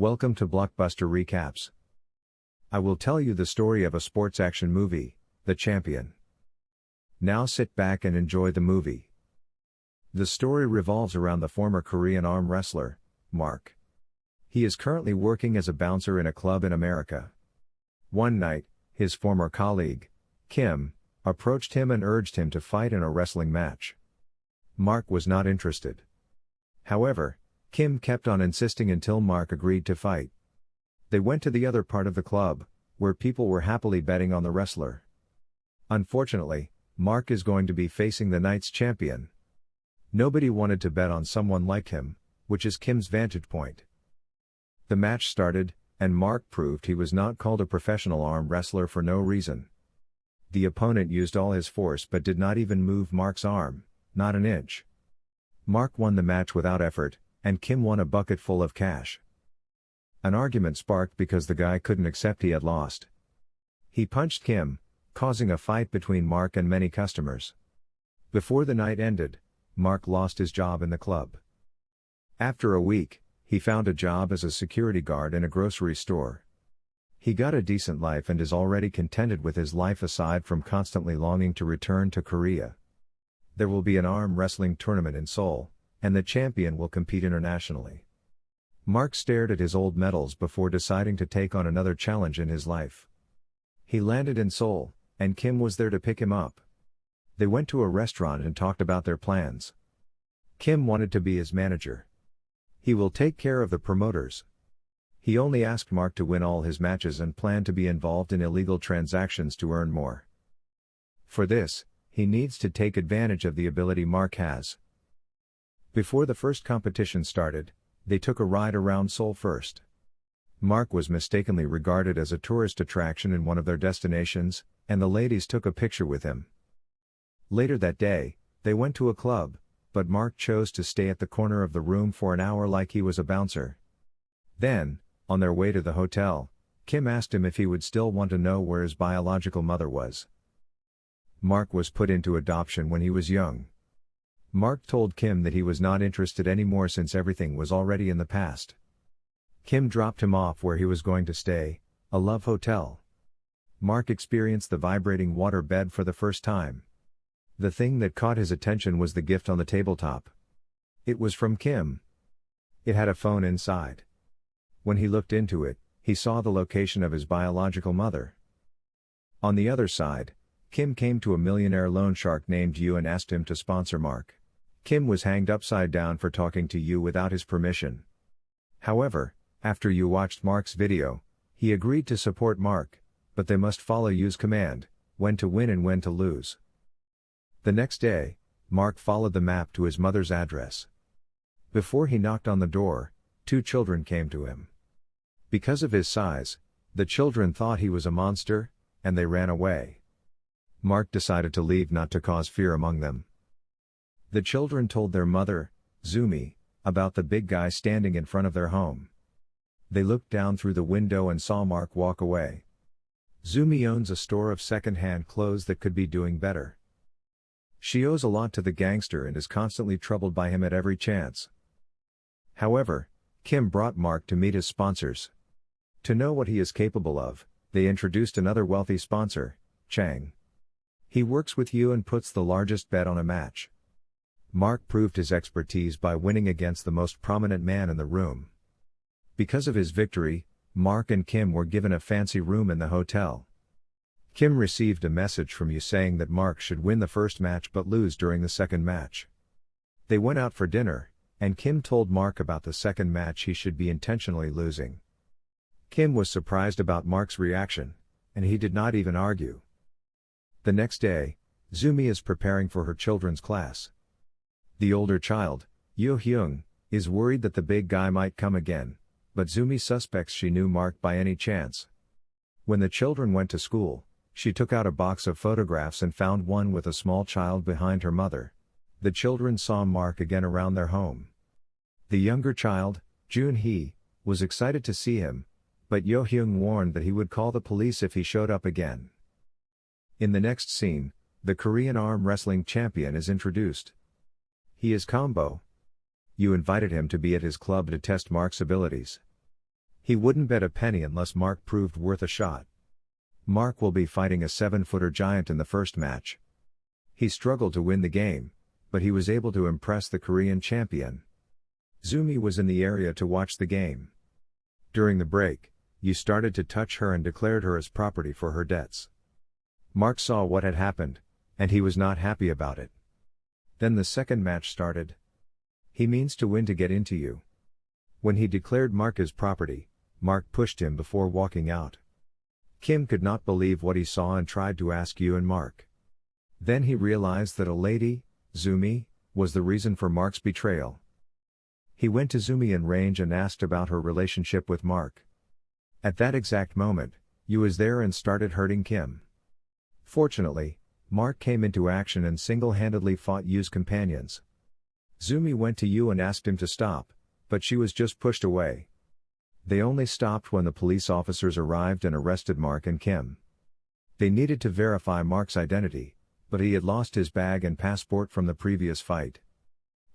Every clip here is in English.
Welcome to Blockbuster Recaps. I will tell you the story of a sports action movie, The Champion. Now sit back and enjoy the movie. The story revolves around the former Korean arm wrestler, Mark. He is currently working as a bouncer in a club in America. One night, his former colleague, Kim, approached him and urged him to fight in a wrestling match. Mark was not interested. However, Kim kept on insisting until Mark agreed to fight. They went to the other part of the club, where people were happily betting on the wrestler. Unfortunately, Mark is going to be facing the night's champion. Nobody wanted to bet on someone like him, which is Kim's vantage point. The match started, and Mark proved he was not called a professional arm wrestler for no reason. The opponent used all his force but did not even move Mark's arm, not an inch. Mark won the match without effort, and Kim won a bucket full of cash. An argument sparked because the guy couldn't accept he had lost. He punched Kim, causing a fight between Mark and many customers. Before the night ended, Mark lost his job in the club. After a week, he found a job as a security guard in a grocery store. He got a decent life and is already contented with his life aside from constantly longing to return to Korea. There will be an arm wrestling tournament in Seoul, and the champion will compete internationally. Mark stared at his old medals before deciding to take on another challenge in his life. He landed in Seoul, and Kim was there to pick him up. They went to a restaurant and talked about their plans. Kim wanted to be his manager. He will take care of the promoters. He only asked Mark to win all his matches and planned to be involved in illegal transactions to earn more. For this, he needs to take advantage of the ability Mark has. Before the first competition started, they took a ride around Seoul first. Mark was mistakenly regarded as a tourist attraction in one of their destinations, and the ladies took a picture with him. Later that day, they went to a club, but Mark chose to stay at the corner of the room for an hour like he was a bouncer. Then, on their way to the hotel, Kim asked him if he would still want to know where his biological mother was. Mark was put into adoption when he was young. Mark told Kim that he was not interested anymore since everything was already in the past. Kim dropped him off where he was going to stay, a love hotel. Mark experienced the vibrating water bed for the first time. The thing that caught his attention was the gift on the tabletop. It was from Kim. It had a phone inside. When he looked into it, he saw the location of his biological mother. On the other side, Kim came to a millionaire loan shark named Yu and asked him to sponsor Mark. Kim was hanged upside down for talking to Yu without his permission. However, after Yu watched Mark's video, he agreed to support Mark, but they must follow Yu's command, when to win and when to lose. The next day, Mark followed the map to his mother's address. Before he knocked on the door, two children came to him. Because of his size, the children thought he was a monster, and they ran away. Mark decided to leave not to cause fear among them. The children told their mother, Zumi, about the big guy standing in front of their home. They looked down through the window and saw Mark walk away. Zumi owns a store of second-hand clothes that could be doing better. She owes a lot to the gangster and is constantly troubled by him at every chance. However, Kim brought Mark to meet his sponsors. To know what he is capable of, they introduced another wealthy sponsor, Chang. He works with you and puts the largest bet on a match. Mark proved his expertise by winning against the most prominent man in the room. Because of his victory, Mark and Kim were given a fancy room in the hotel. Kim received a message from Yu saying that Mark should win the first match but lose during the second match. They went out for dinner, and Kim told Mark about the second match he should be intentionally losing. Kim was surprised about Mark's reaction, and he did not even argue. The next day, Zumi is preparing for her children's class. The older child, Yo Hyung, is worried that the big guy might come again, but Zumi suspects she knew Mark by any chance. When the children went to school, she took out a box of photographs and found one with a small child behind her mother. The children saw Mark again around their home. The younger child, Jun Hee, was excited to see him, but Yo Hyung warned that he would call the police if he showed up again. In the next scene, the Korean arm wrestling champion is introduced. He is Combo. You invited him to be at his club to test Mark's abilities. He wouldn't bet a penny unless Mark proved worth a shot. Mark will be fighting a 7-footer giant in the first match. He struggled to win the game, but he was able to impress the Korean champion. Zumi was in the area to watch the game. During the break, Yu started to touch her and declared her as property for her debts. Mark saw what had happened, and he was not happy about it. Then the second match started. He means to win to get into you. When he declared Mark as property, Mark pushed him before walking out. Kim could not believe what he saw and tried to ask Yu and Mark. Then he realized that a lady, Zumi, was the reason for Mark's betrayal. He went to Zumi in range and asked about her relationship with Mark. At that exact moment, Yu was there and started hurting Kim. Fortunately, Mark came into action and single-handedly fought Yu's companions. Zumi went to Yu and asked him to stop, but she was just pushed away. They only stopped when the police officers arrived and arrested Mark and Kim. They needed to verify Mark's identity, but he had lost his bag and passport from the previous fight.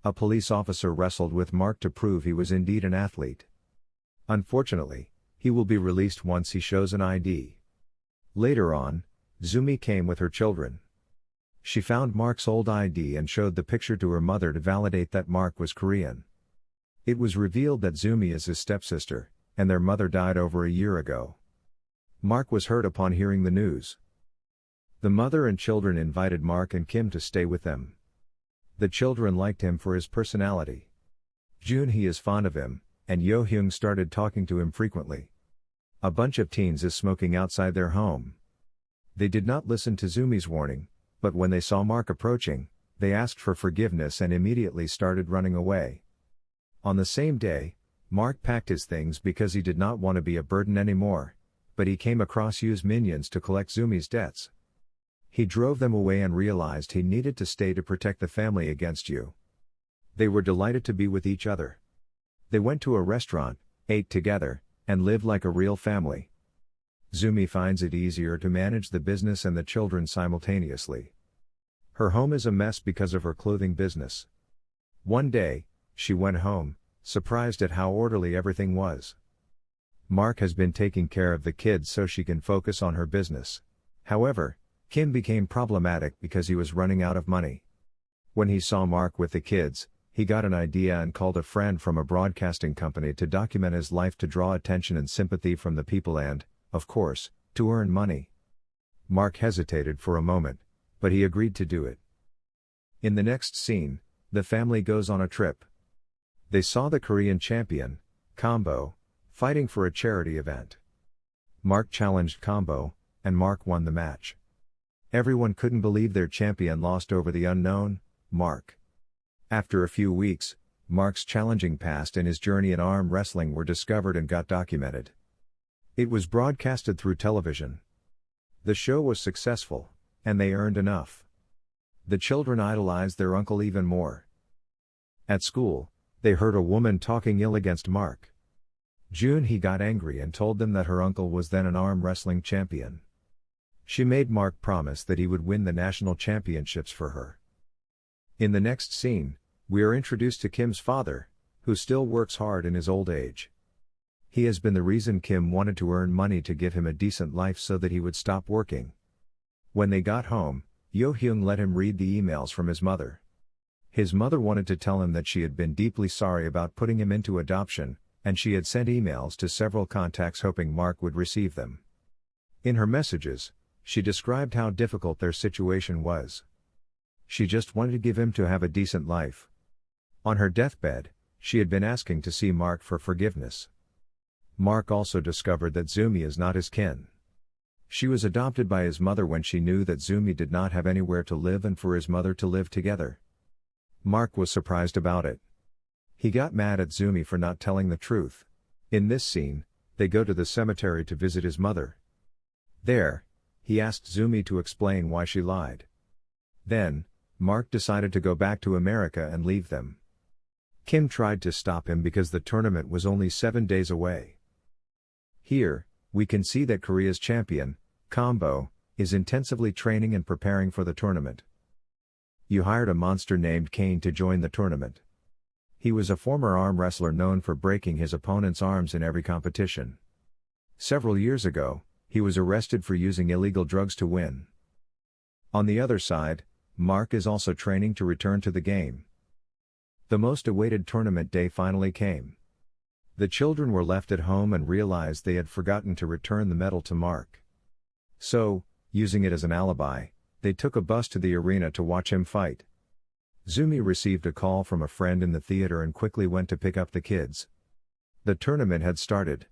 A police officer wrestled with Mark to prove he was indeed an athlete. Unfortunately, he will be released once he shows an ID. Later on, Zumi came with her children. She found Mark's old ID and showed the picture to her mother to validate that Mark was Korean. It was revealed that Zumi is his stepsister, and their mother died over a year ago. Mark was hurt upon hearing the news. The mother and children invited Mark and Kim to stay with them. The children liked him for his personality. Junhee is fond of him, and Yo-hyung started talking to him frequently. A bunch of teens is smoking outside their home. They did not listen to Zumi's warning, but when they saw Mark approaching, they asked for forgiveness and immediately started running away. On the same day, Mark packed his things because he did not want to be a burden anymore, but he came across Yu's minions to collect Zumi's debts. He drove them away and realized he needed to stay to protect the family against Yu. They were delighted to be with each other. They went to a restaurant, ate together, and lived like a real family. Zumi finds it easier to manage the business and the children simultaneously. Her home is a mess because of her clothing business. One day, she went home, surprised at how orderly everything was. Mark has been taking care of the kids so she can focus on her business. However, Kim became problematic because he was running out of money. When he saw Mark with the kids, he got an idea and called a friend from a broadcasting company to document his life to draw attention and sympathy from the people and, of course, to earn money. Mark hesitated for a moment, but he agreed to do it. In the next scene, the family goes on a trip. They saw the Korean champion, Combo, fighting for a charity event. Mark challenged Combo, and Mark won the match. Everyone couldn't believe their champion lost over the unknown, Mark. After a few weeks, Mark's challenging past and his journey in arm wrestling were discovered and got documented. It was broadcasted through television. The show was successful, and they earned enough. The children idolized their uncle even more. At school, they heard a woman talking ill against Mark. Junhee got angry and told them that her uncle was then an arm wrestling champion. She made Mark promise that he would win the national championships for her. In the next scene, we are introduced to Kim's father, who still works hard in his old age. He has been the reason Kim wanted to earn money to give him a decent life so that he would stop working. When they got home, Yo-hyung let him read the emails from his mother. His mother wanted to tell him that she had been deeply sorry about putting him into adoption, and she had sent emails to several contacts hoping Mark would receive them. In her messages, she described how difficult their situation was. She just wanted to give him to have a decent life. On her deathbed, she had been asking to see Mark for forgiveness. Mark also discovered that Zumi is not his kin. She was adopted by his mother when she knew that Zumi did not have anywhere to live and for his mother to live together. Mark was surprised about it. He got mad at Zumi for not telling the truth. In this scene, they go to the cemetery to visit his mother. There, he asked Zumi to explain why she lied. Then, Mark decided to go back to America and leave them. Kim tried to stop him because the tournament was only 7 days away. Here, we can see that Korea's champion, Combo, is intensively training and preparing for the tournament. You hired a monster named Kane to join the tournament. He was a former arm wrestler known for breaking his opponent's arms in every competition. Several years ago, he was arrested for using illegal drugs to win. On the other side, Mark is also training to return to the game. The most awaited tournament day finally came. The children were left at home and realized they had forgotten to return the medal to Mark. So, using it as an alibi, they took a bus to the arena to watch him fight. Zumi received a call from a friend in the theater and quickly went to pick up the kids. The tournament had started.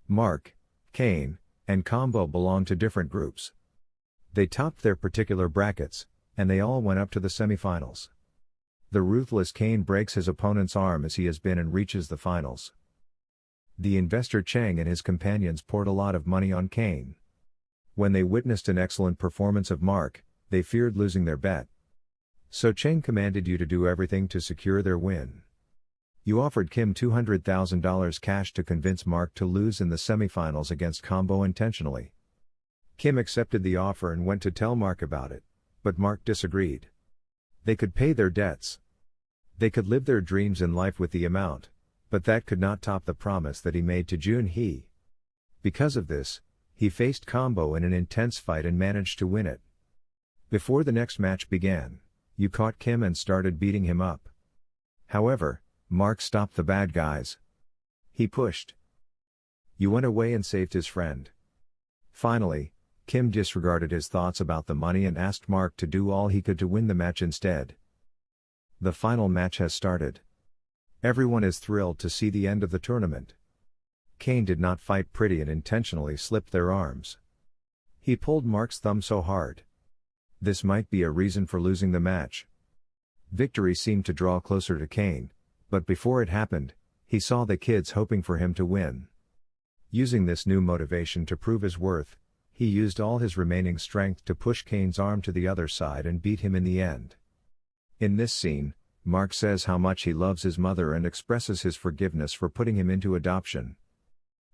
Mark, Kane, and Combo belonged to different groups. They topped their particular brackets, and they all went up to the semifinals. The ruthless Kane breaks his opponent's arm as he has been and reaches the finals. The investor Cheng and his companions poured a lot of money on Kane. When they witnessed an excellent performance of Mark, they feared losing their bet. So Cheng commanded you to do everything to secure their win. You offered Kim $200,000 cash to convince Mark to lose in the semifinals against Combo intentionally. Kim accepted the offer and went to tell Mark about it, but Mark disagreed. They could pay their debts. They could live their dreams in life with the amount, but that could not top the promise that he made to Jun Hee. Because of this, he faced Combo in an intense fight and managed to win it. Before the next match began, you caught Kim and started beating him up. However, Mark stopped the bad guys. He pushed. You went away and saved his friend. Finally, Kim disregarded his thoughts about the money and asked Mark to do all he could to win the match instead. The final match has started. Everyone is thrilled to see the end of the tournament. Kane did not fight pretty and intentionally slipped their arms. He pulled Mark's thumb so hard. This might be a reason for losing the match. Victory seemed to draw closer to Kane, but before it happened, he saw the kids hoping for him to win. Using this new motivation to prove his worth, he used all his remaining strength to push Kane's arm to the other side and beat him in the end. In this scene, Mark says how much he loves his mother and expresses his forgiveness for putting him into adoption.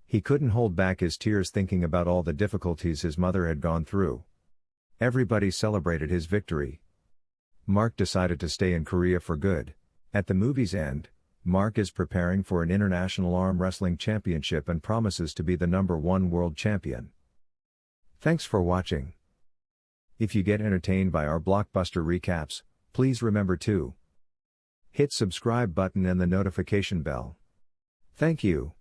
He couldn't hold back his tears thinking about all the difficulties his mother had gone through. Everybody celebrated his victory. Mark decided to stay in Korea for good. At the movie's end, Mark is preparing for an international arm wrestling championship and promises to be the #1 world champion. Thanks for watching. If you get entertained by our blockbuster recaps, please remember to hit subscribe button and the notification bell. Thank you.